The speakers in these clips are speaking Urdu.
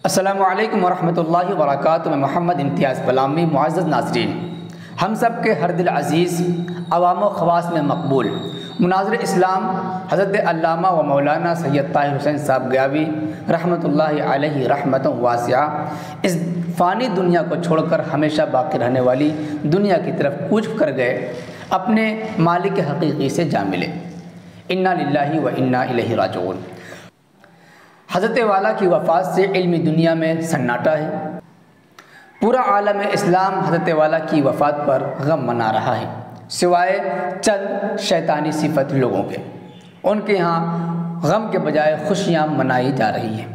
السلام علیکم ورحمۃ اللہ وبرکاتہ۔ میں محمد امتیاز غلامی۔ معزز ناظرین، ہم سب کے ہر دل عزیز، عوام و خواص میں مقبول مناظر اسلام حضرت علامہ و مولانا سید طاہر حسین صاحب گیاوی رحمۃ اللہ علیہ رحمت واسعہ اس فانی دنیا کو چھوڑ کر ہمیشہ باقی رہنے والی دنیا کی طرف کوچ کر گئے، اپنے مالک حقیقی سے جا ملے۔ انا للہ و انا الیہ راجعون۔ حضرت والا کی وفات سے علمی دنیا میں سناٹا ہے۔ پورا عالم اسلام حضرت والا کی وفات پر غم منا رہا ہے، سوائے چند شیطانی صفت لوگوں کے۔ ان کے ہاں غم کے بجائے خوشیاں منائی جا رہی ہیں۔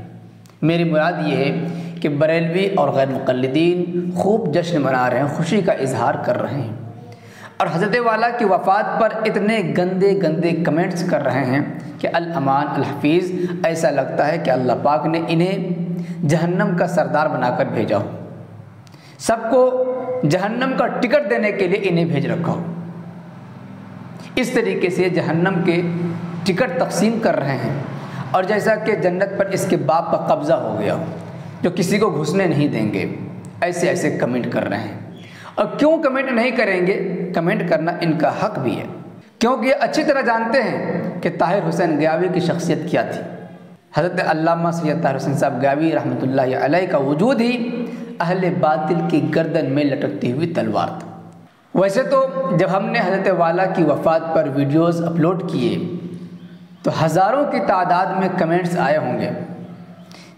میری مراد یہ ہے کہ بریلوی اور غیر مقلدین خوب جشن منا رہے ہیں، خوشی کا اظہار کر رہے ہیں، اور حضرت والا کی وفات پر اتنے گندے گندے کمنٹس کر رہے ہیں کہ الامان الحفیظ، ایسا لگتا ہے کہ اللہ پاک نے انہیں جہنم کا سردار بنا کر بھیجا ہو، سب کو جہنم کا ٹکٹ دینے کے لیے انہیں بھیج رکھا ہو۔ اس طریقے سے جہنم کے ٹکٹ تقسیم کر رہے ہیں، اور جیسا کہ جنت پر اس کے باپ کا قبضہ ہو گیا ہو، جو کسی کو گھسنے نہیں دیں گے، ایسے ایسے کمنٹ کر رہے ہیں۔ اور کیوں کمنٹ نہیں کریں گے؟ کمنٹ کرنا ان کا حق بھی ہے، کیونکہ یہ اچھی طرح جانتے ہیں کہ طاہر حسین گیاوی کی شخصیت کیا تھی۔ حضرت علامہ سید طاہر حسین صاحب گیاوی رحمۃ اللہ علیہ کا وجود ہی اہل باطل کی گردن میں لٹکتی ہوئی تلوار تھا۔ ویسے تو جب ہم نے حضرت والا کی وفات پر ویڈیوز اپلوڈ کیے تو ہزاروں کی تعداد میں کمنٹس آئے ہوں گے،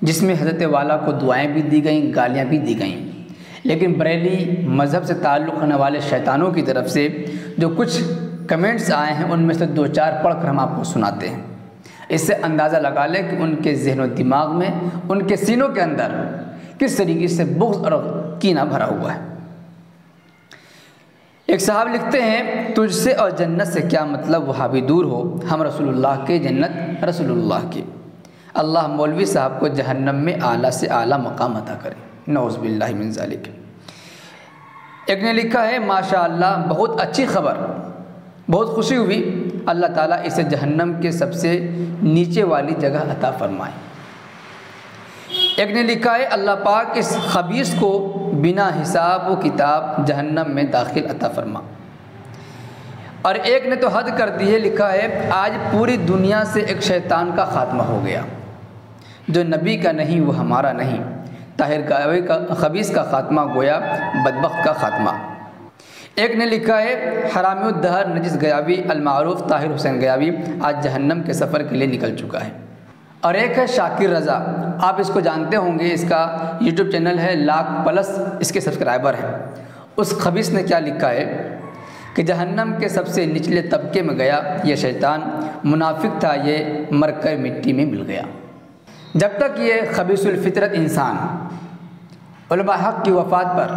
جس میں حضرت والا کو دعائیں بھی دی گئیں، گالیاں بھی دی گئیں، لیکن بریلی مذہب سے تعلق رکھنے والے شیطانوں کی طرف سے جو کچھ کمنٹس آئے ہیں، ان میں سے دو چار پڑھ کر ہم آپ کو سناتے ہیں۔ اس سے اندازہ لگا لیں کہ ان کے ذہن و دماغ میں، ان کے سینوں کے اندر کس طریقے سے بغض اور کینہ بھرا ہوا ہے۔ ایک صاحب لکھتے ہیں، تجھ سے اور جنت سے کیا مطلب، وہاں بھی دور ہو، ہم رسول اللہ کے، جنت رسول اللہ کی۔ اللہ مولوی صاحب کو جہنم میں اعلیٰ سے اعلیٰ مقام عطا کرے، نعوذ باللہ من ذالک۔ ایک نے لکھا ہے، ماشاءاللہ بہت اچھی خبر، بہت خوشی ہوئی، اللہ تعالیٰ اسے جہنم کے سب سے نیچے والی جگہ عطا فرمائے۔ ایک نے لکھا ہے، اللہ پاک اس خبیث کو بنا حساب و کتاب جہنم میں داخل عطا فرما۔ اور ایک نے تو حد کر دی ہے، لکھا ہے، آج پوری دنیا سے ایک شیطان کا خاتمہ ہو گیا، جو نبی کا نہیں وہ ہمارا نہیں، طاہر گیاوی کا خبیث کا خاتمہ گویا بدبخت کا خاتمہ۔ ایک نے لکھا ہے، حرامی الدہر نجس گیاوی المعروف طاہر حسین گیاوی آج جہنم کے سفر کے لیے نکل چکا ہے۔ اور ایک ہے شاکر رضا، آپ اس کو جانتے ہوں گے، اس کا یوٹیوب چینل ہے، 1,00,000+ اس کے سبسکرائبر ہیں۔ اس خبیث نے کیا لکھا ہے کہ جہنم کے سب سے نچلے طبقے میں گیا یہ شیطان، منافق تھا یہ، مر کر مٹی میں مل گیا۔ جب تک یہ خبیث الفطرت انسان علماء حق کی وفات پر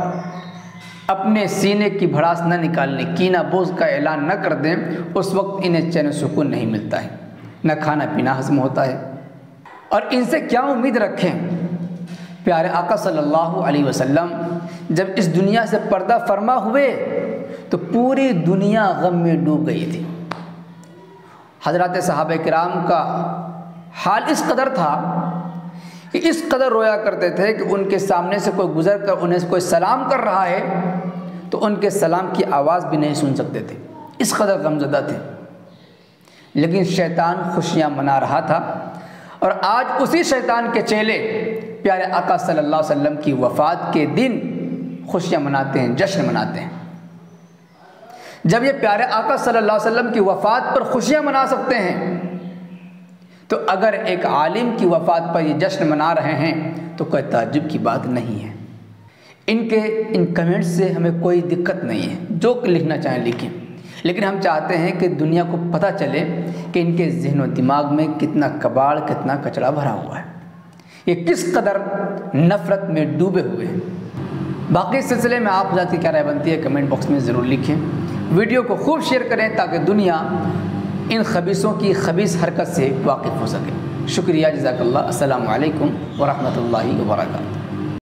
اپنے سینے کی بھڑاس نہ نکالنے، کینہ بغض کا اعلان نہ کر دیں، اس وقت انہیں چین و سکون نہیں ملتا ہے، نہ کھانا پینا ہضم ہوتا ہے۔ اور ان سے کیا امید رکھیں؟ پیارے آقا صلی اللہ علیہ وسلم جب اس دنیا سے پردہ فرما ہوئے تو پوری دنیا غم میں ڈوب گئی تھی۔ حضرات صحابہ کرام کا حال اس قدر تھا کہ اس قدر رویا کرتے تھے کہ ان کے سامنے سے کوئی گزر کر انہیں کوئی سلام کر رہا ہے تو ان کے سلام کی آواز بھی نہیں سن سکتے تھے، اس قدر غمزدہ تھے۔ لیکن شیطان خوشیاں منا رہا تھا، اور آج اسی شیطان کے چیلے پیارے آقا صلی اللہ علیہ وسلم کی وفات کے دن خوشیاں مناتے ہیں، جشن مناتے ہیں۔ جب یہ پیارے آقا صلی اللہ علیہ وسلم کی وفات پر خوشیاں منا سکتے ہیں تو اگر ایک عالم کی وفات پر یہ جشن منا رہے ہیں تو کوئی تعجب کی بات نہیں ہے۔ ان کمنٹس سے ہمیں کوئی دقت نہیں ہے، جو لکھنا چاہیں لکھیں، لیکن ہم چاہتے ہیں کہ دنیا کو پتہ چلے کہ ان کے ذہن و دماغ میں کتنا کباڑ، کتنا کچرا بھرا ہوا ہے، یہ کس قدر نفرت میں ڈوبے ہوئے ہیں۔ باقی اس سلسلے میں آپ حضرات کی کیا رائے بنتی ہے کمنٹ باکس میں ضرور لکھیں۔ ویڈیو کو خوب شیئر کریں تاکہ دنیا ان خبیثوں کی خبیث حرکت سے واقف ہو سکے۔ شکریہ، جزاک اللہ۔ السلام علیکم ورحمۃ اللہ وبرکاتہ۔